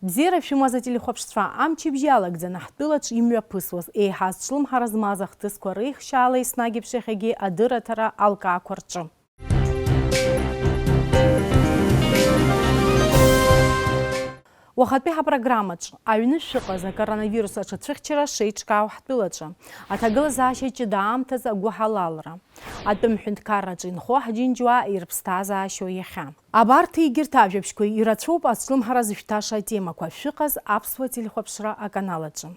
Бзера фимаза телехопштва амчи бжалак за нахтылач имяпысваз эйхаз члым харазмазах тыскорых шалай снагипшехеги адыратара алка акварчы. Уахатпиха программач, аюны шықа за коронавируса чытрыхчыра шейчка уахтылачы. Атагыл зашечі даамтаз гухалалра. Атым хүнткарачын хохдин жуа ирпстаза ашо еха. Абарты игиртав жепшкой иратроп ацлым харазыфташа тема ква шықаз апсва телехопшыра аканалачы.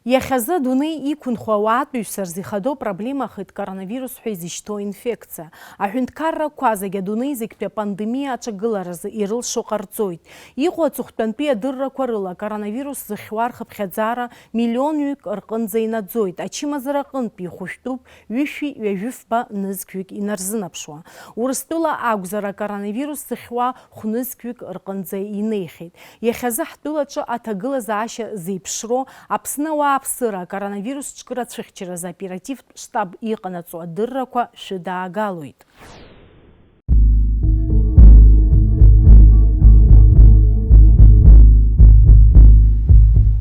Яхаза дуны икун хуават бюсарзи хадо проблема хит коронавирус хуизишто инфекция. А хүнткарра квазаге дуны зикпе пандемия ачагыларазы ирыл шоқарцойд. Иқуа цухтанпе дырра кварыла коронавирус захвар хапхедзара миллион юк арқын зайнадзойд. Ачимазара қынпи хуштуб виши вежуфба нызкюк инарзынапшуа. Урыстыла агузара коронавирус захва хунызкюк арқын зай инейхид. Яхаза хтылача атагыла зааща зайпшро апснава апсыра коронавирус чкыра цвихчера за оператив штаб иқанацу адырраква шида агалуид.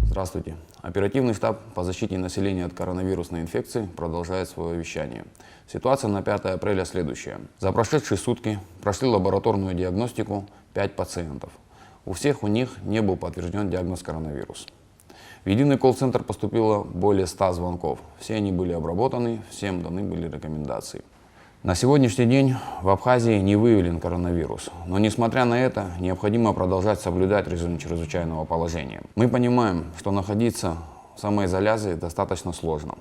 Здравствуйте. Оперативный штаб по защите населения от коронавирусной инфекции продолжает свое вещание. Ситуация на 5 апреля следующая. За прошедшие сутки прошли лабораторную диагностику 5 пациентов. У всех у них не был подтвержден диагноз коронавирус. В единый колл-центр поступило более 100 звонков. Все они были обработаны, всем даны были рекомендации. На сегодняшний день в Абхазии не выявлен коронавирус, но несмотря на это, необходимо продолжать соблюдать режим чрезвычайного положения. Мы понимаем, что находиться в самоизоляции достаточно сложно.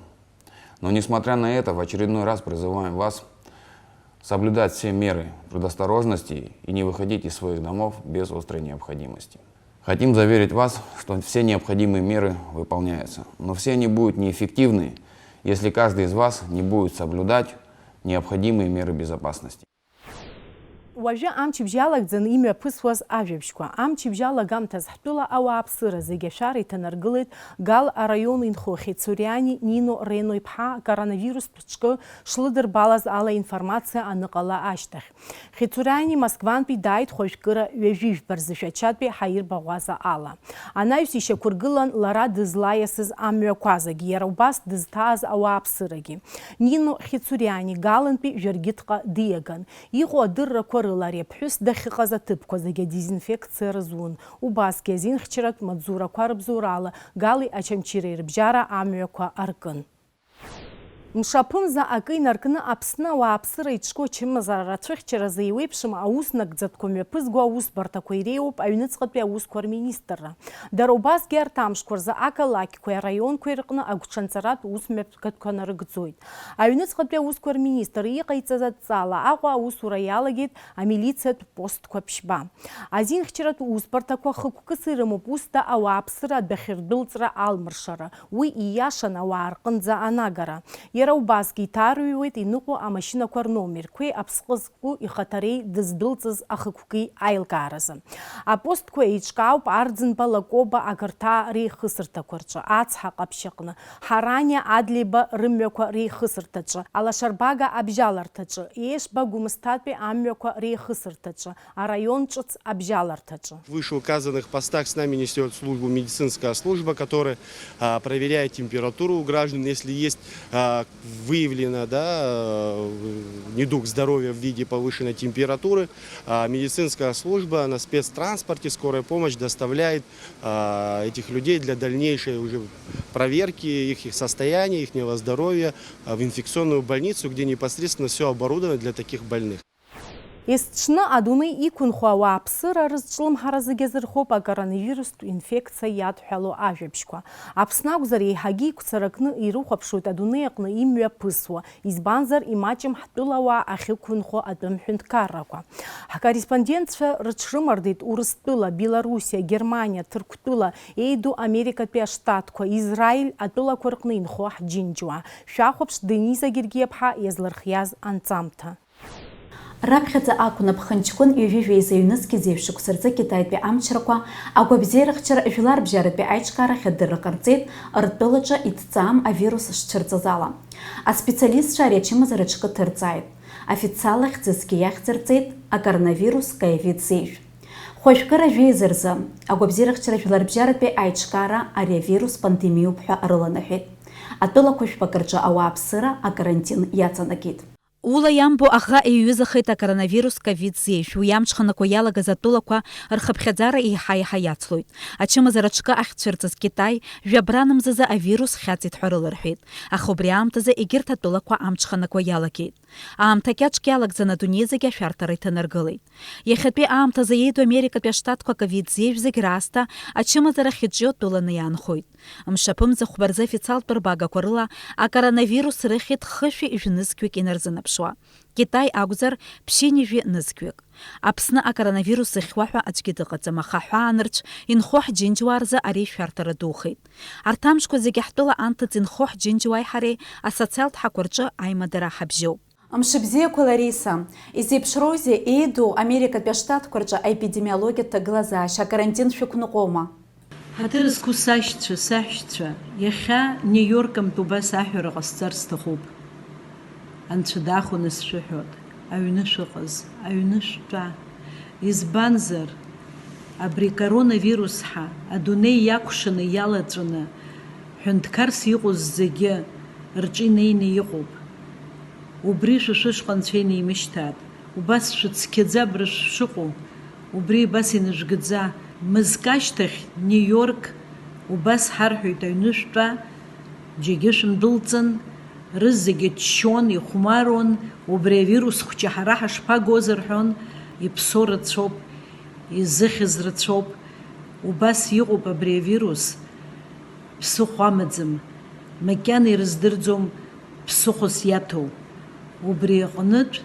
Но несмотря на это, в очередной раз призываем вас соблюдать все меры предосторожности и не выходить из своих домов без острой необходимости. Хотим заверить вас, что все необходимые меры выполняются, но все они будут неэффективны, если каждый из вас не будет соблюдать необходимые меры безопасности. Уажа амчи бжалак дзан имя пысваз ажебшква. Амчи бжала гамтаз хтула ава апсыра зегешари танаргылит гал район инхо Хицуряни Нино Рейной пха коронавирус пчко шлыдыр балаз ала информация аныкала аштах. Хицуряни Москван пидайт хошкыра вежив барзышачат пе хайыр багаза ала. Анаюс ише кургылан лара дызлаясыз аммя квазаги ярубас дызтаз ава апсыраги. Нино Хицуряни галан пе жергитка диаган. Ихо дырра Ларе плюс дахиқаза тыпко заге дезинфекция разун. Убас кезин хчират мадзура кварбзурала гали ачамчире рбжара амюква аркын. Мшапым за акын аркыны апсына ва апсыра ичко чимазара трыхчера заявепшим ауснак дзаткоме пызгу аус бартакойреуп аюныцкатпе аус квар-министра. Дарубас гертамшквар за акалаки кой район койрыкны агучанцарат ус мепкатканары гзойд. Аюныцкатпе аус квар-министр иқайцазат цала агва аус ураялагет, а милиция пост квапшба. Азин хчерат ус бартаква хыкукы сырымып уста ава апсыра дахирдылцра алмыршара. Уи ияшана ва аркын за анагара. Яраубас гитарует и нуку а машина квар номер, кое абсқызку и хатарей дыздылцыз ахыкуки айлгаразы. А пост кое ичкауп ардзын балакоба агарта рейхысырта кварчы, ацха қапшықны, хараня адлиба рыммеква рейхысыртачы, алашарбага абжалартачы, еш багумыстатпе аммеква рейхысыртачы, а райончыц абжалартачы. В вышеуказанных постах с нами несет службу медицинская служба, которая проверяет температуру у граждан, если есть выявлено недуг здоровья в виде повышенной температуры. Медицинская служба на спецтранспорте, скорая помощь доставляет этих людей для дальнейшей уже проверки их состояния, их здоровья в инфекционную больницу, где непосредственно все оборудовано для таких больных. Истшны адуны икун хуава апсыра рызчылым харазы кезір хопа коронавирус инфекция яд хялу ажепшква. Апсна гузари хаги куцаракны иру хапшут адуны якны имя пысва. Избанзар имачим хтылава ахи кунхо адым хүнткарраква. Корреспондентша рычрымардит урыстыла Белоруссия, Германия, Тыркутыла, Эйду Америка пештатква, Израиль адыла коркны инхо хаджинджуа. Шахопш Дениза Гергепха езлархяз анцамта. Раԥхьаӡа акәын аԥхынҷкәын ҩажәижәеиза ҩнызқьи зеиԥшықәсырӡы Китаитәи амчрақәа агәабзиарахьчара жәларбжьаратәи аиҿкаарахь адырра ҟарҵеит ртәылаҿы иҭҵаам авирус шцәырҵыз ала. Аспециалистцәа ари ачымазара аҽкы ҭырҵааит. Официал ахьӡызгьы иахьӡырҵеит акоронавирус ковид зеиԥш. Хәажәкыра жәеиза рзы агәабзиарахьчара жәларбжьаратәи аиҿкаара ари авирус пандемиоуп ҳәа рыланаҳәеит. Атәылақәа жәпак рҿы ауааԥсыра акарантин иаҵанакит. Ула иамбо аӷа иҩызахеит акоронавирус ковид зеиԥш. Уи амҽханақәа иалагаз атәылақәа рхыԥхьаӡара еиҳа-еиҳа иацлоит. Ачымазара аҽкы ахьцәырҵыз Китай жәабранамзазы авирус хьаҵит ҳәа рылырҳәеит. Аха убри аамҭазы егьырҭ атәылақәа амҽханақәа иалагеит. Аамҭа кьаҿк иалагӡаны адунеи зегьы ашәарҭара иҭанаргылеит. Иахьатәи аамҭазы еиду Америкатәи аштатқәа ковид зеиԥш зегь раасҭа ачымазара хьыҿио тәыланы иаанхоит. Мшаԥымза хәбарзы официалтә рбагақәа рыла акоронавирус рыхьит хышәи ҩнызқьҩык инарзынаԥшуа. Китай акәзар ԥшьынҩажәи нызқьҩык. Аԥсны акоронавирус зыхьуа ҳәа аӡәгьы дыҟаӡам, аха аҳәаанырцә инхо ҳџьынџьуаа рзы ари шәарҭара духеит. Арҭ амшқәа зегьы ҳтәыла анҭыҵ инхо ҳџьынџьуааи ҳареи асоциалтә ҳақәа рҿы аимадара ҳабжьоуп. Мшыбзиақәа Лариса, изеиԥшроузеи еиду Америкатәи аштатқәа рҿы аепидемиологиатә ҭагылазаашьа акарантин шәықәныҟәома? Ҳаҭыр зқәу сашьцәа, саҳәшьцәа, иахьа Нью-Йоркымтә убас аҳәара ҟасҵар сҭахуп. Анцәа дахәаны сшәыҳәоит, аҩны шәыҟаз, аҩны шәтәа. Избанзар, абри коронавирус ҳа адунеи иакәшаны иалаҵәаны ҳәынҭқарс иҟоу зегьы рҿы инеины иҟоуп. Убри шәышәышҟа Анцәа инеимышьҭааит. Убас шәыцқьаӡа абра шәшыҟоу, убри убас инажәгаӡа. Мызк ашьҭахь Нью-Йорк убас ҳарҳәоит, аҩны шәтәа, џьагьы шәындәылҵын, рызегьы ччон, ихәмаруан, убри авирус хәҷы ҳара ҳашԥагоз рҳәон, иԥсо рацәоуп, изыхьыз рацәоуп. Убас иҟоуп абри авирус, ԥсыхәа амаӡам, макьана ирыздырӡом ԥсыхәас иаҭоу. Убри аҟнытә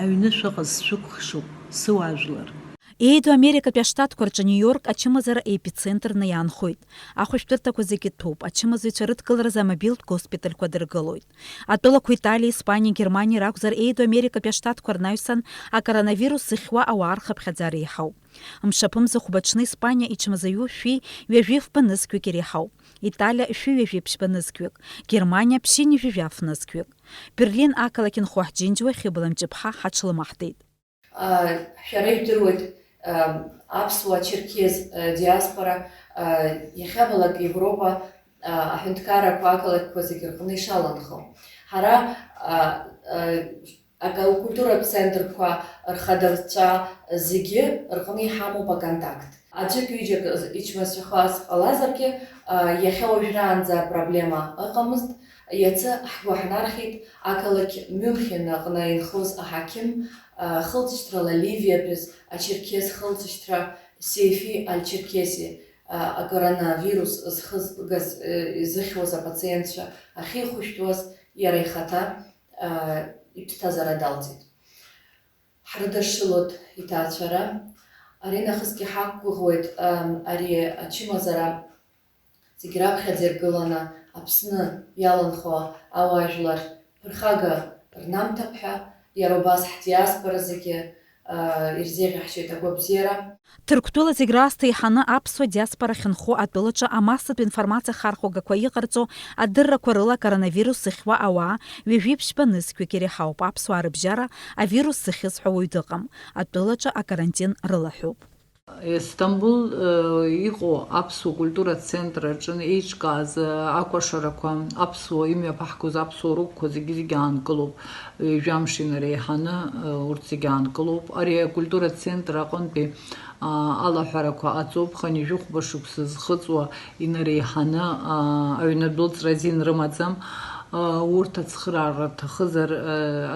аҩны шәыҟаз шәықәхшуп, сыуаажәлар. Еиду Америкатәи аштатқәа рҿы Нью-Йорк ачымазара епицентрны иаанхоит. Ахәышәтәырҭақәа зегьы ҭоуп. Ачымазаҩцәа рыдкыларазы амобилтә госпитальқәа дыргылоит. Атәылақәа Италиа, Испаниа, Германиа ракәзар еиду Америкатәи аштатқәа рнаҩсан акоронавирус зыхьуа ауаа рхыԥхьаӡара иеиҳауп. Мшаԥымза хәбаҽны Испаниа ичмазаҩу шәи-ҩажәи фба-нызқьҩык иреиҳауп. Италиа шәи-ҩажәи ԥшьба-нызқьҩык. Германиа ԥшьынҩажәи жәаф-нызқьҩык. Берлин ақалақь инхо ҳџьынџьуа Хьыбла-Мҷыԥҳа ҳаҽлымаҳҭеит. Шәара ижәдыруеит аԥсуа черкез диаспора иахьабалак Европа аҳәынҭқаррақәа ақалақьқәа зегьы рҟны ишаланхо. Ҳара акультуратә центрқәа рхадацәа зегьы рҟны иҳамоуп аконтакт. Аӡәык ҩыџьак ичмазцәахаз ҟалазаргьы иахьа уажәраанӡа апроблема ыҟамызт. Иацы ҳгәаҳнархеит ақалақь Мюнхен аҟны инхоз аҳақьым хылҵышьҭрала Ливиатәыз ачеркес хылҵышьҭра Сейфи Аль-Черкеси акоронавирус изыхьуаз апациентцәа ахьихәышәтәуаз иара ихаҭа иԥсҭазаара далҵит. Ҳрыдыршылоит иҭаацәара. Ари нахысгьы ҳақәгәыӷуеит ари ачымазара зегьы раԥхьаӡа иргыланы Аԥсны иаланхо ауаажәлар рхага рнамҭап ҳәа иара убас ҳдиаспора зегьы ирзеиӷьаҳшьоит агәабзиара. Ҭырқәтәыла зегь раасҭа иҳаны аԥсуа диаспора ахьынхо атәылаҿы амассатә информациа хархәагақәа иҟарҵо адыррақәа рыла акоронавирус зыхьуа ауаа ҩажәи ԥшьба-нызқьҩык иреиҳауп. Аԥсуаа рыбжьара авирус зыхьыз ҳәа уаҩ дыҟам. Атәылаҿы акарантин рылаҳәоуп. Стамбул иҟоу аԥсуа культуратә центр аҿы еиҿкааз акәашарақәа, аԥсуа имҩаԥаҳгоз аԥсуа рыгәқәа зегьы аанкылоуп. Жәамш инареиҳаны урҭ зегьы аанкылоуп. Ари акультуратә центр аҟынтәи алаҳәарақәа аҵоуп. Хынҩажәи хәба-шықәса зхыҵуа инареиҳаны аҩнадәылҵра азин рымаӡам. Урҭ ацхыраара рҭахызар,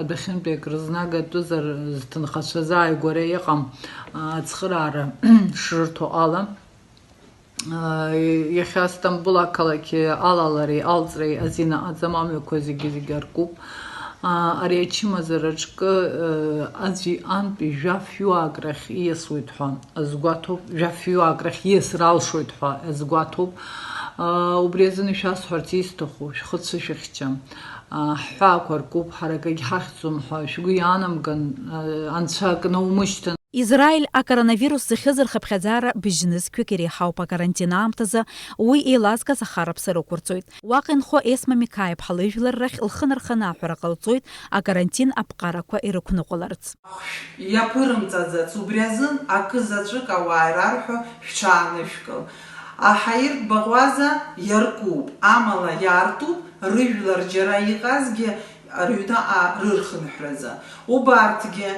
адәахьынтәи акрызнагатәызар, зҭынхацәа зааигәара иҟам ацхыраара шрырҭо ала. Иахьа Стамбул ақалақь алалареи алҵреи азин аҟаӡам, амҩақәа зегьы аркуп. Ари ачымазараҿкы аӡәи антәи жәаф-ҩык рахь ииасуеит ҳәа азгәаҭоуп, жәаф-ҩык рахь ииасыр алшоит ҳәа азгәаҭоуп. Убри азын ишәасҳәарц исҭаху шәхыцәышәыхьча. ҳҳәақәа ркуп, ҳара акагьы ҳахьӡом ҳәа шәгәы иаанамган, анцәа акы наумышьҭын. Израиль акоронавирус зыхьыз рхыԥхьаӡара быжьнызқьҩык иреиҳауп акарантин аамҭазы уи еилазгаз ахараԥса рықәырҵоит. Уаҟа инхо Есма Микаиԥҳа лыжәлар рахь лхы нарханы аҳәара ҟалҵоит акарантин аԥҟарақәа ирықәныҟәаларц. Иаԥырымҵаӡац убри азын акы заҵәык ауаа ирарҳәо шәҽаанышәкыл. Аҳаиртә баӷәаза иаркуп, амала иаартуп рыжәлар џьара иҟазгьы рыҩны рырхынҳәразы. Убарҭгьы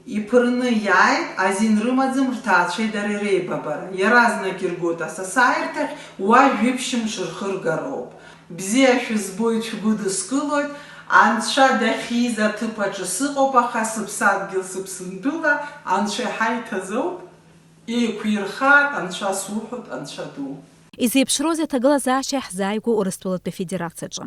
иԥырны иааит азин рымаӡам рҭаацәеи дареи реибабара. Иаразнак иргоит асасааирҭахь уа жәиԥшьымш рхыргароуп. Бзиа шәызбоит, шәгәыдыскылоит, анцәа дахьиз аҭыԥ аҿы сыҟоуп, аха сыԥсадгьыл сыԥсындәыла анцәа иаҳа иҭазоуп, еиқәирхаат, анцәа суҳәоит, анцәа ду. Изеиԥшроузеи аҭагылазаашьа иаҳзааигәоу Урыстәылатәи Федерациаҿы.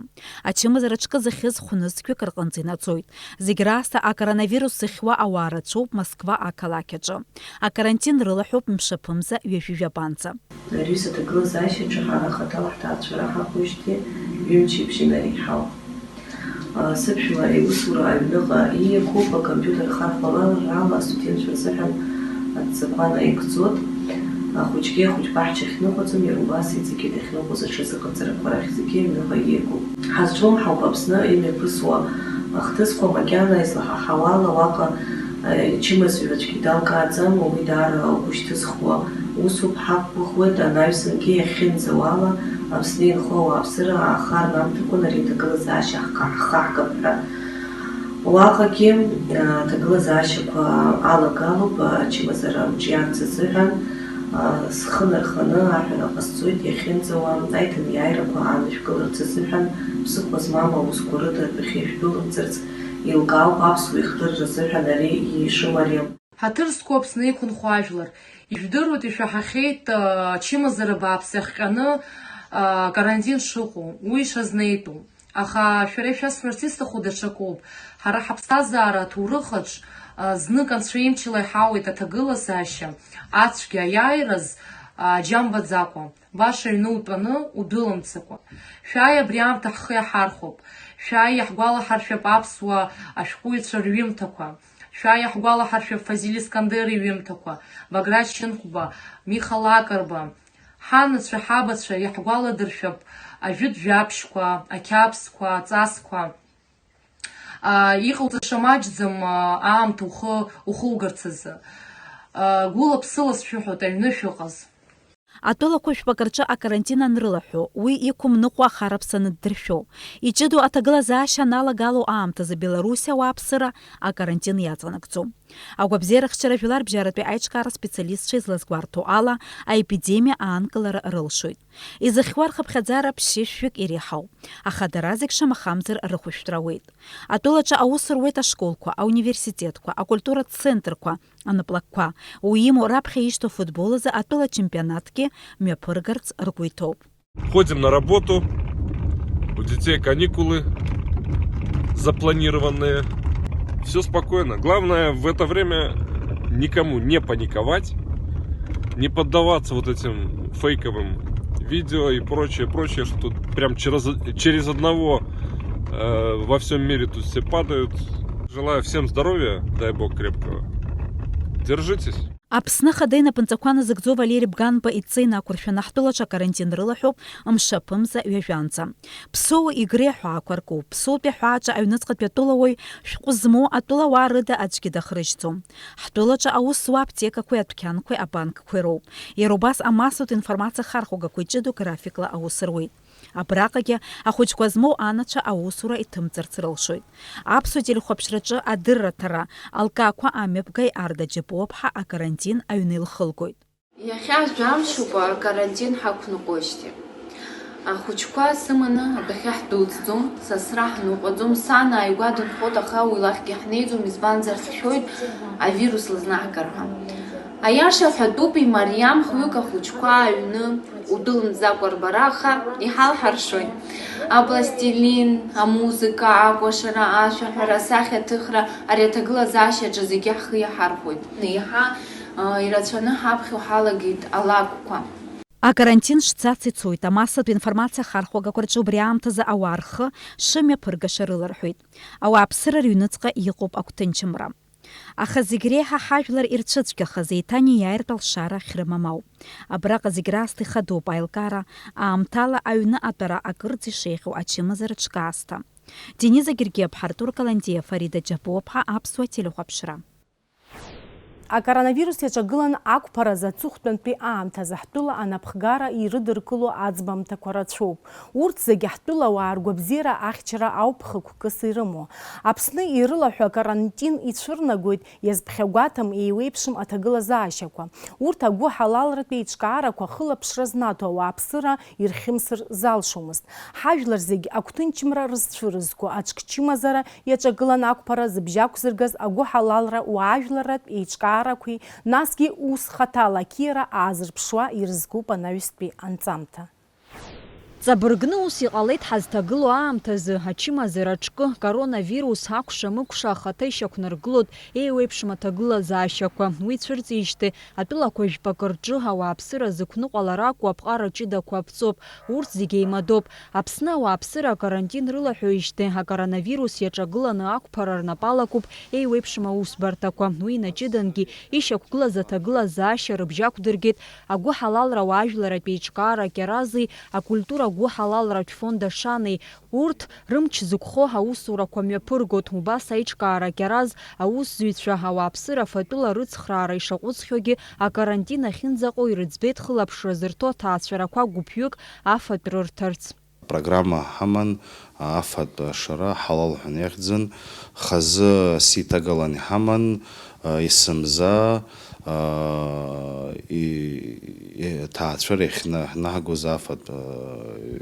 Ачымазараҿкы зыхьыз хәнызқьҩык рҟынӡа инаӡоит. Зегь раасҭа акоронавирус зыхьуа ауаа рацәоуп Москва ақалақь аҿы. Акарантин рылаҳәоуп мшаԥымза ҩажәижәабанӡа. Ари аҭагылазаашьаҿы ҳара хаҭала ҳҭаацәара ҳаҟоижьҭеи ҩымчеиԥш инареиҳауп. Сыԥшәма иусура аҩныҟа ииакуп акомпиутер хархәаларала астудентцәа рзыҳәан аццакқәа наигӡот. Ахәыҷгьы ахәыҷқәа ҳҽахьныҟәаӡом, иара убас иҵегьы дахьныҟәоз аҽазыҟаҵарақәа рахь зегьы аҩныҟа ииакуп. Ҳазҿлымҳауп Аԥсны имҩаԥысуа ахҭысқәа макьана излаҳаҳауала уаҟа ичымазаҩцәгьы далкааӡам, уи даара гәышьҭызхуа усуп, ҳақәгәыӷуеит анаҩсангьы иахьынӡау ала Аԥсны инхо ауааԥсыра аахар намҭакәан ари аҭагылазаашьа ҳхаҳгап ҳәа. Уаҟагьы аҭагылазаашьақәа алагалоуп ачымазара мҿиаарц азыҳәан. Схы нарханы аҳәара ҟасҵоит иахьынӡауа аиҭанеиааирақәа аанышәкыларц азыҳәан ԥсыхәа змам аусқәа рыда адәахьы ишәдәылымҵырц еилкаауп аԥсуа ихдырра азыҳәан ари ишымариам. Ҳаҭыр зқәу Аԥсны иқәынхо ажәлар, ижәдыруеит ишәаҳахьеит ачымазара бааԥс иахҟьаны карантин шыҟоу, уи ишазнеитәу. Аха шәара ишәасҳәарц исҭаху даҽакоуп. Ҳара ҳаԥсҭазаара аҭоурыхаҿ знык анцәа имчала иҳауеит аҭагылазаашьа, ацәгьа аиааираз џьамбаӡакәа, баша аҩны утәаны удәылымцакәа. Шәааи абри аамҭа ҳхы иаҳархәап, шәааи иаҳгәалаҳаршәап аԥсуа ашәҟәыҩҩцәа рҩымҭақәа, шәааи иаҳгәалаҳаршәап Фазил Искандер иҩымҭақәа, Баграт Шьынқәба, Миха Лакарба. Ҳанацәа, ҳабацәа иаҳгәаладыршәап ажәытә жәабжьқәа, ақьабзқәа, аҵасқәа. Иҟауҵаша маҷӡам аамҭа ухылгарц азы. Гәыла-ԥсыла сшәыҳәоит аҩны шәыҟаз. Атәылақәа жәпак рҿы акарантин анрылаҳәо, уи иқәымныҟәо ахараԥсаны ддыршәо. Иҷыдоу аҭагылазаашьа аналагало аамҭазы Беларуси ауааԥсыра акарантин иаҵанакӡом. Агәабзиарахьчара жәларбжьаратәи аиҿкаара специалистцәа излазгәарҭо ала аепидемиа аанкылара рылшоит. Изыхьуа рхыԥхьаӡара ԥшьышәҩык иреиҳауп, аха дара зегь шамахамзар рыхәышәтәрауеит. Атәылаҿы аус руеит ашколқәа, ауниверситетқәа, акультуратә центрқәа, аныплакқәа. Уи имоу раԥхьа ишьҭоу футбол азы атәыла чемпионатгьы мҩаԥыргарц ргәы иҭоуп. Ходим на работу, у детей каникулы запланированные. Все спокойно. Главное в это время никому не паниковать, не поддаваться вот этим фейковым видео и прочее, что тут прям через одного во всем мире тут все падают. Желаю всем здоровья, дай Бог крепкого. Держитесь. Аԥсны хада инапынҵақәа назыгӡо Валери Бганба иҵы инақәыршәаны ҳтәылаҿы акарантин рылаҳәоуп мшаԥымза ҩажәанӡа. Ԥсоу игреи аҳәаақәа ркуп. Ԥсоутәи аҳәааҿы аҩныҵҟатәи атәылауаҩ шәҟәы змоу атәылауаа рыда аӡәгьы дахрыжьӡом. Ҳтәылаҿы аус зуа аптекақәеи адәқьанқәеи абанкқәеи роуп. Иара убас амассатә информациа хархәагақәа иҷыдоу графикла аус руеит. Абраҟагьы ахәыҷқәа змоу анацәа аусура иҭымҵырц рылшоит. Аԥсуа телехәаԥшраҿы адырраҭара алкаақәа амҩаԥга Арда Џьапуаԥҳа акарантин аҩны илхылгоит. Иахьа жәамшуп акарантин ҳақәныҟәожьҭеи. Ахәыҷқәа сыманы адәахьы ҳдәылҵӡом, сасра ҳныҟәаӡом, сан ааигәа дынхоит, аха уи лахьгьы ҳнеиӡом, избанзар ҳшәоит авирус лызнаҳгар ҳәа. Аиаша ҳәатәуп, имариам хҩык ахәыҷқәа аҩны удәылымҵӡакәа рбара, аха иҳалҳаршоит. Апластилин, амузыка, акәашара, ашәаҳәара, асахьаҭыхра, ари аҭагылазаашьаҿы зегьы ҳхы иаҳархәоит. Иаҳа ирацәаны ҳаԥхьо ҳалагеит алакәқәа. Акарантин шцац ицоит, амассатә информациа хархәагақәа рҿы убри аамҭазы ауаа рхы шымҩаԥыргаша рыларҳәеит. Ауааԥсыра рыҩныҵҟа иҟоуп агәҭынчымра. Аха зегь реиҳа ҳажәлар ирцәыцәгьахаз еиҭанеиааиртә алшара ахьрымам ауп. Абраҟа зегь раасҭа ихадоуп аилкаара, аамҭала аҩны атәара акырӡа ишеиӷьу ачымазара ҿкаасҭа. Дениза Гергиаԥҳа, Артур Каландиев, Фарида Џьапуаԥҳа, Аԥсуа телехәаԥшра. Акоронавирус иаҿагылан ақәԥараз аҵыхәтәантәи аамҭазы ҳтәыла анапхгара ирыдыркыло аӡбамҭақәа рацәоуп. Урҭ зегьы ҳтәыла ауаа ргәабзиара ахьчара ауп хықәкыс ирымоу. Аԥсны ирылаҳәа акарантин ицәырнагоит иазԥхьагәаҭам еиуеиԥшым аҭагылазаашьақәа. Урҭ агәы ҳалалратә еиҿкаарақәа хылаԥшра знаҭо ауааԥсыра ирхьымсыр залшомызт. Ҳажәлар зегь агәҭынчымра рызцәырызго аҿкчымазара иаҿагылан ақәԥара зыбжьақәзыргаз агәы ҳалалра уаажәларатә еиҿкаарақәа насгьы ус хаҭала ақьиара аазырԥшуа ирызкуп анаҩстәи анҵамҭа. Ҵабыргны ус иҟалеит ҳазҭагылоу аамҭазы ачымазара аҿкы коронавирус акәша-мыкәша ахаҭа ишьақәнаргылоит еиуеиԥшым аҭагылазаашьақәа. Уи цәырҵижьҭеи атәылақәа жәпак рҿы ауааԥсыра зықәныҟәалара акәу аԥҟара ҷыдақәа аԥҵоуп. Урҭ зегьы еимадоуп. Аԥсны ауааԥсыра акарантин рылаҳәоижьҭеи акоронавирус иаҿагыланы ақәԥара рнапалакуп еиуеиԥшым аусбарҭақәа. Уи наҷыдангьы ишьақәгылаз аҭагылазаашьа рыбжьақәдыргеит агәы ҳалалра ауаажәларатә еиҿкаара кьарази акультура агәы ҳалалратә фонд ашанеи. Урҭ рымч зықәхо аусурақәа мҩаԥыргоит. Убас аиҿкаара кьараз аусзуҩцәа ауааԥсыра афатәыла рыцхраара ишаҟәыҵхьоугьы акарантин ахьынӡаҟоу ирыӡбеит хылаԥшра зырҭо аҭаацәарақәа гәыԥҩык афатә рырҭарц. Программа ҳаман афатә ашара ҳалалҳәан иахьӡын. Хазы сиҭагалан иҳаман есымза ҭаацәара иахьнаҳгоз афатә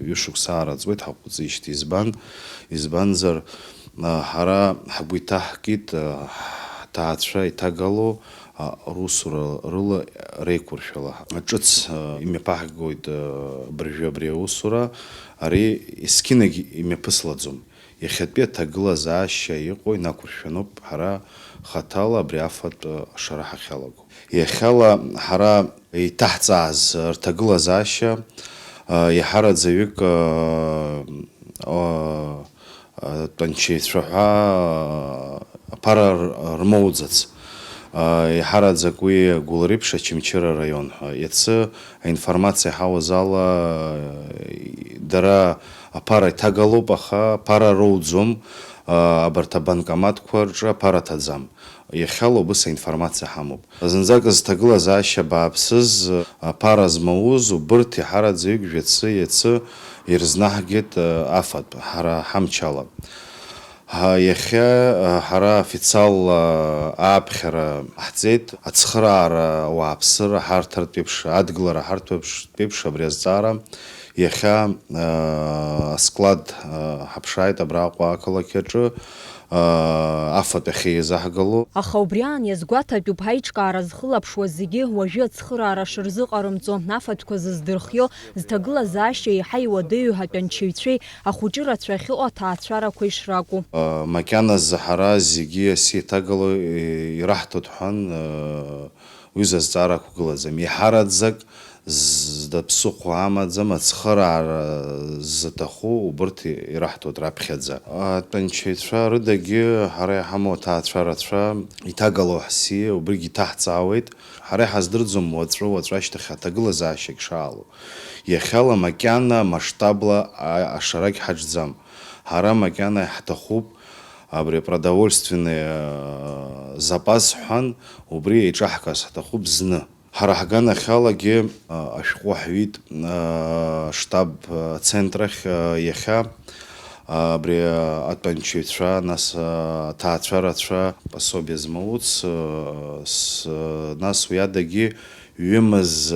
ҩышықәса аараӡуеит ҳаҟәыҵижьҭеи. Избанзар ҳара ҳгәы иҭаҳкит ҭаацәа иҭагало русура рыла реиқәыршәала. Ҿыц имҩаԥаҳгоит абыржәы аусура, ари есқьынагь имҩаԥыслаӡом. Иахьатәи аҭагылазаашьа иҟоу инақәыршәаноуп ҳара хаҭала абри афатә ашара ҳахьалаго. Иахьала ҳара иҭаҳҵааз рҭагылазаашьа иаҳараӡаҩык тәанчеицәа аԥара рмоуӡац. Иаҳараӡак уи Гәылрыԥшь Очамчыра раион. Иацы аинформациа иҳауаз ала дара аԥара иҭагалоуп, аха аԥара роуӡом, абарҭ абанкоматқәа рҿы аԥара ҭаӡам. Иахьала убыс аинформациа ҳамоуп. Зынӡак зҭагылазаашьа бааԥсыз аԥара змауз убырҭ иаҳараӡаҩык жәацы ирызнаҳгеит афатә ҳара ҳамчала. Иахьа ҳара официал ааԥхьара ҳҵеит ацхыраара ауааԥсыра ҳарҭартә еиԥш, адгылара ҳарҭартә еиԥш абри азҵаара. Иахьа асклад ҳаԥшааит абраҟа ақалақь аҿы афатә ахьеизаҳгало. Аха убри аан иазгәаҭатәуп ҳаиҿкаара зхылаԥшуаз зегьы уажәы ацхыраара шырзыҟарымҵо, афатәқәа зыздырхио, зҭагылазаашьа еиҳа иуадаҩу ҳатәанчаҩцәеи ахәыҷы рацәа ахьыҟоу аҭаацәарақәа ишракәу. Макьаназы ҳара зегьы аси иҭагало ираҳҭоит ҳәан уи азҵаара ақәгылаӡам. Иаҳараӡак ԥсыхәа амаӡам, ацхыраара ззаҭаху убырҭ ираҳҭоит раԥхьаӡа. Атәанчаҩцәа рыдагьы ҳара иҳамоу аҭаацәа рацәа иҭагало ҳси, убригьы иҭаҳҵаауеит. Ҳара иҳаздырӡом уаҵәы ашьҭахь аҭагылазаашьагь шаало. Иахьала макьана масштабла ашарагь ҳаҿӡам. Ҳара макьана иҳҭахуп абри продовольственный запас ҳәан убри еиҿаҳкаас ҳҭахуп зны. Ҳара ҳганахьалагьы ашәҟәы ҳҩит штаб центрахь иахьа абри атәанчаҩцәа, нас аҭаацәа рацәа пособие змауц, нас уи адагьы ҩымыз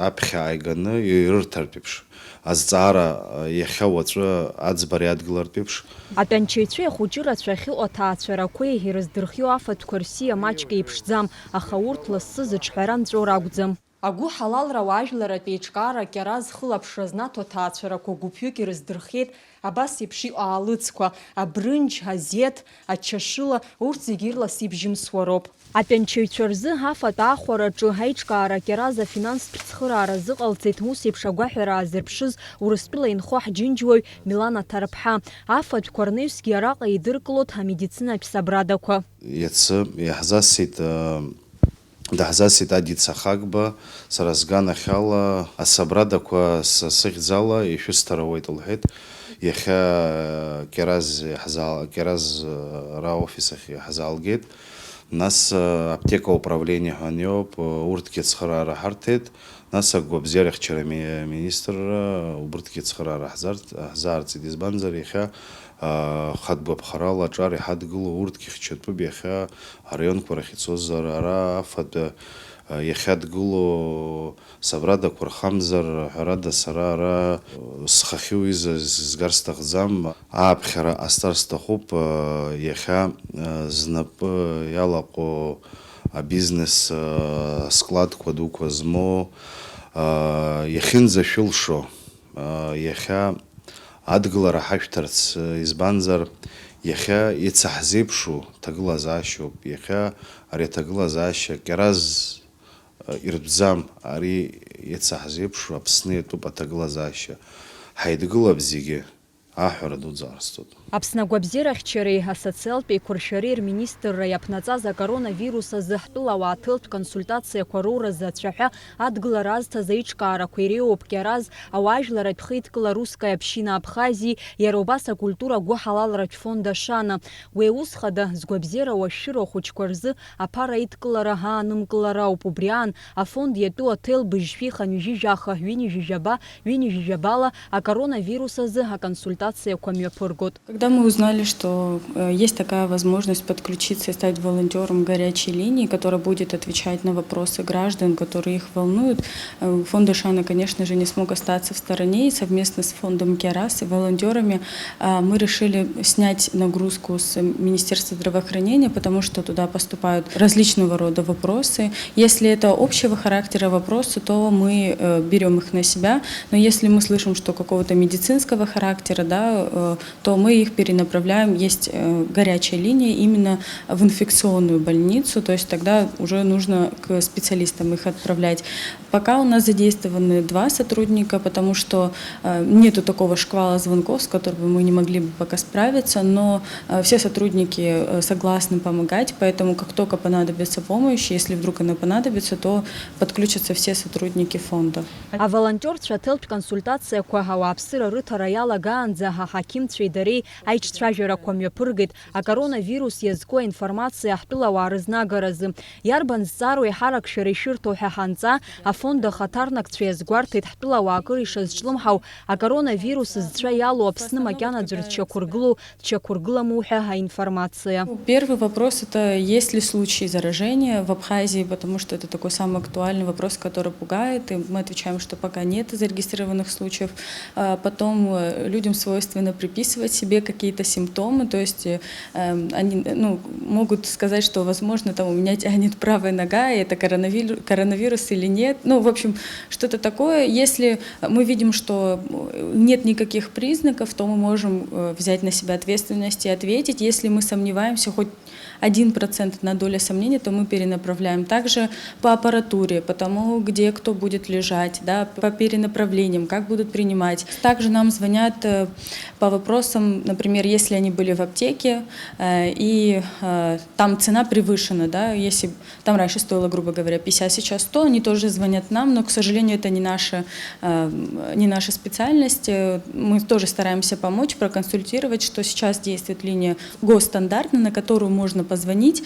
аԥхьа ааиганы ирырҭартә еиԥш. Азҵаара иахьа уаҵәы аӡбара иадгылартә еиԥш. Атәанчаҩцәеи ахәыҷы рацәа ахьыҟоу аҭаацәарақәеи ирыздырхио афатәқәа рсиа маҷк еиԥшӡам, аха урҭ лассы зыҿҳәара нҵәо ракәӡам. Агу ҳалалра уаажәларатә еиҿкаара кьара зхылаԥшра знаҭо аҭаацәарақәа гәыԥҩык ирыздырхеит абас еиԥш иҟоу аалыҵқәа, абрынџь, азеҭ, ачашыла, урҭ зегьы ирлас ибжьымсуа роуп. Атәанчаҩцәа рзы афатә аахәараҿы аиҿкаара кьараза финанстә цхыраара зыҟалҵеит ус еиԥш агәаҳәара аазырԥшыз Урыстәыла инхо ҳџьынџьуаҩ Милана Ҭарԥҳа. Афатәқәа рнаҩсгьы араҟа идыркылоит амедицинатә сабрадақәа. Иацы даҳзасит Адица Хагба, сара сганахьала асабрадақәа сыхьӡала ишәысҭарауеит лҳәеит. Иахьа кьаразра офис ахь иаҳзаалгеит. Нас аптека управление ҳәа урҭгьы ацхыраара ҳарҭеит. Нас агәабзиарахьчара министрра убырҭгьы ацхыраара ҳзаарҵеит. Избанзар иахьа хатәгәаԥхарала аҿар иҳадгыло урҭгьы хьчатәуп. Иахьа араионқәа рахь ицоз ара афатә иахьадгыло сабрадақәа рхамзар ҳәарада сара ара схахьы уи згар сҭахӡам. Ааԥхьара ҟасҵар сҭахуп иахьа знапы иалаҟоу абизнес складқәа дуқәа змоу иахьынӡашәылшо иахьа адгылара ҳашәҭарц, избанзар иахьа ицаҳзеиԥшу ҭагылазаашьоуп. Иахьа ари аҭагылазаашьа кьараз иртәӡам, ари ицаҳзеиԥшу Аԥсны иатәуп аҭагылазаашьа. Ҳаидгылап зегьы, аҳәара дуӡӡа ҟасҵоит. Аԥсны агәабзиарахьчареи асоциалтә еиқәыршәареи рминистрра иаԥнаҵаз акоронавирус азы ҳтәыла ауааҭылтә консультациақәа руразы ацәаҳәа адгылара азҭаз аиҿкаарақәа иреиуоуп кьараз ауаажәларатә хеидкыла русская община Абхазии, иара убас акультура гәы ҳалалратә фонд Ашана. Уи аус хада згәабзиара уашәшәыра хәыҷқәа рзы аԥара аидкылара аанымкылара ауп. Убри аан афонд иатәу аҭел быжьшәи ханҩыжьижьаха ҩынҩыжьижьабала акоронавирус азы аконсультациақәа мҩаԥыргот. Когда мы узнали, что есть такая возможность подключиться и стать волонтером горячей линии, которая будет отвечать на вопросы граждан, которые их волнуют, фонд Ашана, конечно же, не смог остаться в стороне. И совместно с фондом Кьарас и волонтерами мы решили снять нагрузку с Министерства здравоохранения, потому что туда поступают различного рода вопросы. Если это общего характера вопросы, то мы берем их на себя. Но если мы слышим, что какого-то медицинского характера, да, то мы их перенаправляем. Есть горячая линия именно в инфекционную больницу, то есть тогда уже нужно к специалистам их отправлять. Пока у нас задействованы 2 сотрудника, потому что нету такого шквала звонков, с которым мы не могли бы пока справиться, но все сотрудники согласны помогать, поэтому как только понадобится помощь, если вдруг она понадобится, то подключатся все сотрудники фонда. А волонтерцәа аҭелтә консультациақәа ауааԥсыра рыҭара иалагаанӡа аҳақьымцәеи дареи аиҿцәажәарақәа мҩаԥыргеит акоронавирус иазку аинформациа ҳтәыла ауаа рызнагаразы. Иарбан зҵаароу еиҳарак-шәара ишәырҭо ҳәа ҳанҵа, афонд ахаҭарнакцәа иазгәарҭеит ҳтәыла ауаа акыр ишазҿлымҳау акоронавирус зцәа иалоу Аԥсны макьанаӡәыр дшьақәыргыламу ҳәа аинформациа. Первый вопрос — это есть ли случаи заражения в Абхазии, потому что это такой самый актуальный вопрос, который пугает, и мы отвечаем, что пока нет зарегистрированных случаев. Потом людям свойственно приписывать себе какие-то симптомы, то есть они могут сказать, что, возможно, там у меня тянет правая нога, и это коронавирус или нет. Ну, в общем, что-то такое. Если мы видим, что нет никаких признаков, то мы можем взять на себя ответственность и ответить. Если мы сомневаемся, хоть 1% на доля сомнения, то мы перенаправляем. Также по аппаратуре, по тому, где кто будет лежать, да, по перенаправлениям, как будут принимать. Также нам звонят по вопросам, например, если они были в аптеке, и там цена превышена, да, если там раньше стоило, грубо говоря, 50, сейчас 100, они тоже звонят нам, но, к сожалению, это не наша специальность. Мы тоже стараемся помочь, проконсультировать, что сейчас действует линия госстандартная, на которую можно позвонить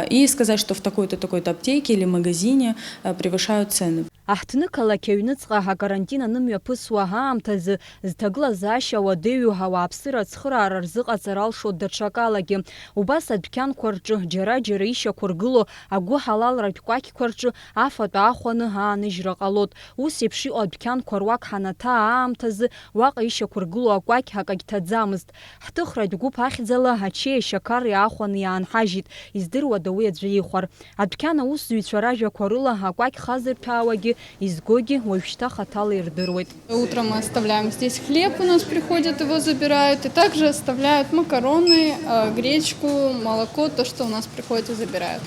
и сказать, что в такой-то, такой-то аптеке или магазине превышают цены. Аҳҭны қалақь аҩныҵҟа акарантин анымҩаԥысуа аамҭазы зҭагылаз ашьа уадаҩу ауааԥсыра ацхыраара рзыҟаҵара алшо даҽакалагьы. Убас адәқьанқәа рҿы џьара-џьара ишьақәа ргыло агәы ҳалалратә кәакьқәа рҿы афатә аахәаны ааныжьра ҟалот. Ус еиԥш иҟоу адәқьанқәа руак ҳанаҭаа аамҭазы уаҟа ишьақәа ргыло акәакь акагь ҭаӡамызт. Ҳҭыхратә гәыԥ ахьӡала ачеи ашьақари аахәаны иаанҳажьит, издыруада уи аӡәы ихәар. Адәқьан аусзуҩцәа ражәақәа рыла акәакь хазырҭәаауагьы изгоги уажәшьҭа хатала ирдыруеит. Утром мы оставляем здесь хлеб, у нас приходят, его забирают, и также оставляют макароны, гречку, молоко, то, что у нас приходят и забирают.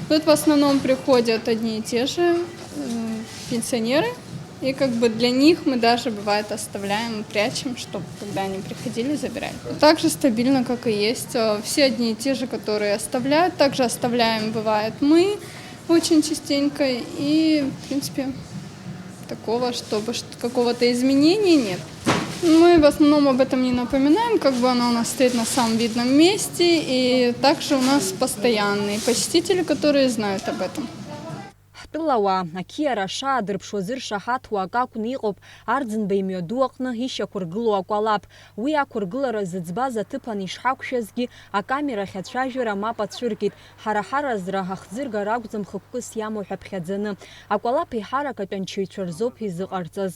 Тут в основном приходят одни и те же пенсионеры, и как бы для них мы даже бывает оставляем, прячем, чтобы когда они приходили, забирали. Так же стабильно, как и есть. Все одни и те же, которые оставляют, также оставляем, бывает, мы очень частенько, и в принципе такого, чтобы какого-то изменения нет. Мы в основном об этом не напоминаем, как бы оно у нас стоит на самом видном месте, и также у нас постоянные посетители, которые знают об этом. Ҳтәылауаа ақьиара шаадырԥшуаз иршаҳаҭуа ак акәны иҟоуп Арӡынба имҩаду аҟны ишьақәа ргылоу акәалаԥ. Уи ақәыргылара зыӡбаз аҭыԥан ишҳақәшәазгьы акамерахь ацәажәара мап ацәыркит. Ҳара-ҳаразра ҳахӡыргара акәӡам хықәкыс иамоу ҳәа ԥхьаӡаны. Акәалаԥ иҳаракатә анчаҩцәа рзоуп изыҟарҵаз.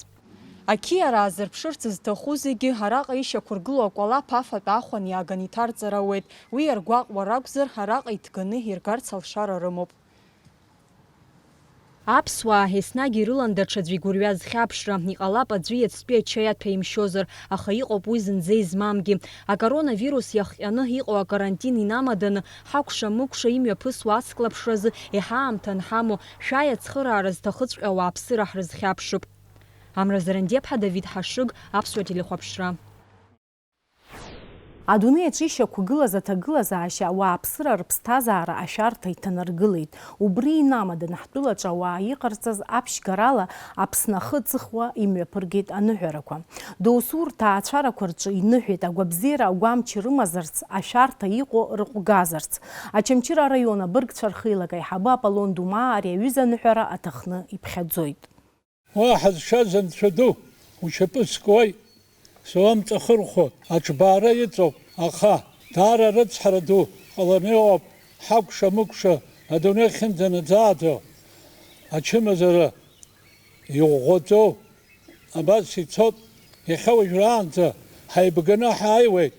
Ақьиара аазырԥшырц зҭаху зегьы араҟа ишьақәа ргылоу акәалаԥ афатә аахәан иааган иҭарҵар ауеит. Уи иаргәаҟуа ракәзар араҟа иҭганы иргарц алшара рымоуп. Аԥсуаа еснагь ирылан даҽаӡәы игәырҩа зхьаԥшра, иҟалап аӡәы иацтәи ачаи аҭәа имшьозар, аха иҟоуп уи зынӡа измамгьы. Акоронавирус иахҟьаны иҟоу акарантин инамаданы ҳакәша-мыкәша имҩаԥысуа ацклаԥшразы иҳаамҭа анҳамоу шәааи ацхыраара зҭахыҵәҟьа ауааԥсыра ҳрызхьаԥшып. Амра Зарандеԥҳа, Давид Ҳашыг, Аԥсуа телехәаԥшра. Адунеи аҿы ишьақәгылаз аҭагылазаашьа ауааԥсыра рыԥсҭазаара ашәарҭа иҭанаргылеит. Убри инамаданы ҳтәылаҿы ауаа иҟарҵаз аԥшьгарала Аԥсны ахы ҵыхуа имҩаԥыргеит аныҳәарақәа. Доусу рҭаацәарақәа рҿы иныҳәеит агәабзиара агәамч ирымазарц, ашәарҭа иҟоу рҟәгазарц. Ачамчыра араион абыргцәа рхеилак аиҳабы Аполлон Думаа ари аҩыза аныҳәара аҭахны иԥхьаӡоит. Уаҳа зшаз анцәа ду, учапы скуеи, суамҵахырхәо аҿбаара иҵоуп, аха даара рыцҳара ду ҟаланы иҟоуп ҳакәша-мыкәша адунеи хьынӡанаӡааӡо, ачымазара иӷәӷәаӡоу абас ицот, иахьа уажәраанӡа ҳаибганы ҳааиуеит.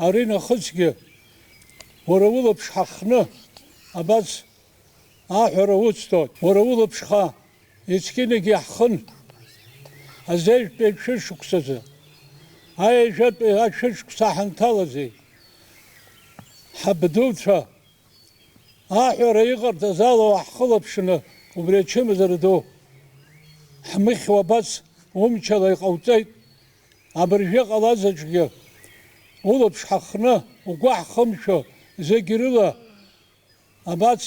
Ари нахысгьы уара улаԥш ҳахны абас аҳәара уцҭоит. Уара улаԥшха есқьынагьы ҳхын азежәтәи шәышықәсазы. Аежәатәи ашәышықәса ҳанҭалазеи. Ҳабдуцәа аҳәара иҟарҵаз ала ҳхылаԥшны убри ачымазара ду ҳмыхьуа абас умчала иҟауҵеит. Абыржәы ҟалаз аҿгьы улаԥш ҳахны угәы ҳхымшәо зегь рыла абас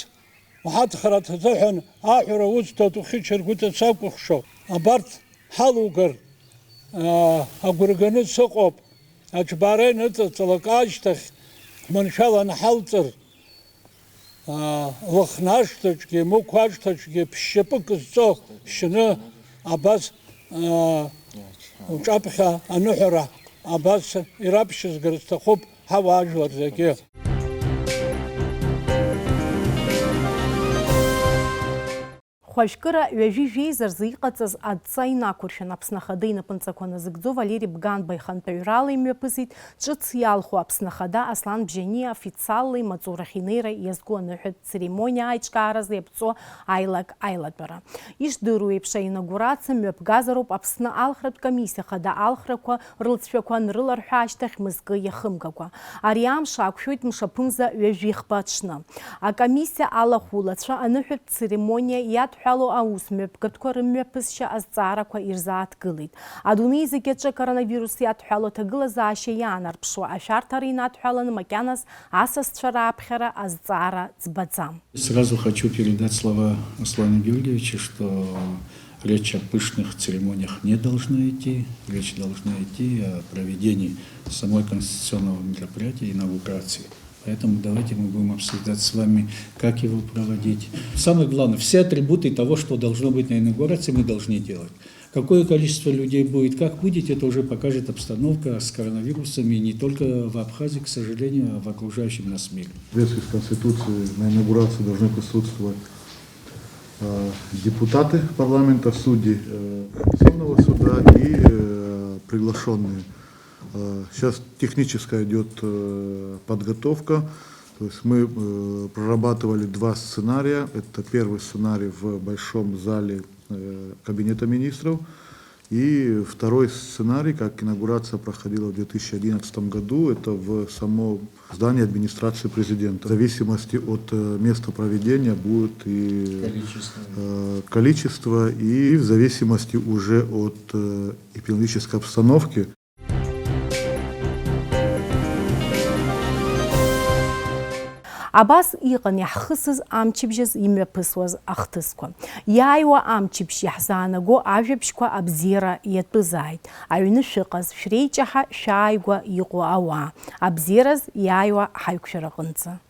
уҳадхара ҭазыҳәан аҳәара уцҭоит ухьычаргәыҵа сакәыхшо. Абарҭ ҳалугар агәырганы сыҟоуп. Аҿбаара иныҵаҵалак ашьҭахь маншәала ҳалҵыр лыхны ашҭаҿгьы, мықә ашҭаҿгьы ԥшьшьапык зҵо шьны абас уҿаԥхьа аныҳәара абас ираԥшьызгар зҭахуп ҳауаажәлар зегьы. Хәажәкыра ҩажәи-жәеизарзы иҟаҵаз адҵа инақәыршәан Аԥсны Ахада инапынҵақәа назыгӡо Валери Бганба ихантәаҩрала имҩаԥысит ҿыц иалху Аԥсны Ахада Аслан Бжьани официалла имаҵурахь инеира иазку аныҳәатә церемониа аиҿкааразы иаԥҵо аилак-аилатәара. Ишдыру еиԥш аинаугурациа мҩаԥгазароуп Аԥсны алхратә комиссиа Ахада алхрақәа рылҵшәақәа анрыларҳәа ашьҭахь мызкы иахымгакәа. Ари амш аақәшәоит мшаԥынӡа ҩажәихба аҽны. Акомиссиа алахәылацәа аныҳәатә церемониа иадҳәало аус мҩаԥгатәқәа рымҩаԥысшьа азҵаарақәа ирзааҭгылеит. Адунеи зегьы аҿы акоронавирус иадҳәало аҭагылазаашьа иаанарԥшуа ашәарҭара инадҳәаланы макьаназ асасцәа раԥхьара азҵаара ӡбаӡам. Сразу хочу передать слова Аслана Георгиевича, что речь о пышных церемониях не должна идти. Речь должна идти о проведении самой конституционного мероприятия, инаугурации. Поэтому давайте мы будем обсуждать с вами, как его проводить. Самое главное, все атрибуты того, что должно быть на инаугурации, мы должны делать. Какое количество людей будет, как будет, это уже покажет обстановка с коронавирусом, и не только в Абхазии, к сожалению, а в окружающем нас мире. В соответствии с Конституцией на инаугурации должны присутствовать депутаты парламента, судьи Конституционного суда и приглашенные. Сейчас техническая идет подготовка. То есть мы прорабатывали два сценария. Это первый сценарий в большом зале Кабинета министров. И второй сценарий, как инаугурация проходила в 2011 году, это в самом здании администрации президента. В зависимости от места проведения будет и количество, и в зависимости уже от эпидемиологической обстановки. Абас иҟан иаҳхысыз амчыбжьаз имҩаԥысуаз ахҭысқәа. Иааиуа амчыбжь иаҳзаанаго ажәабжьқәа абзиара иатәызааит. Аҩны шәыҟаз шәреиҷаҳа шәааигәа иҟоу ауаа. Абзиараз иааиуа ҳаиқәшәараҟынӡа.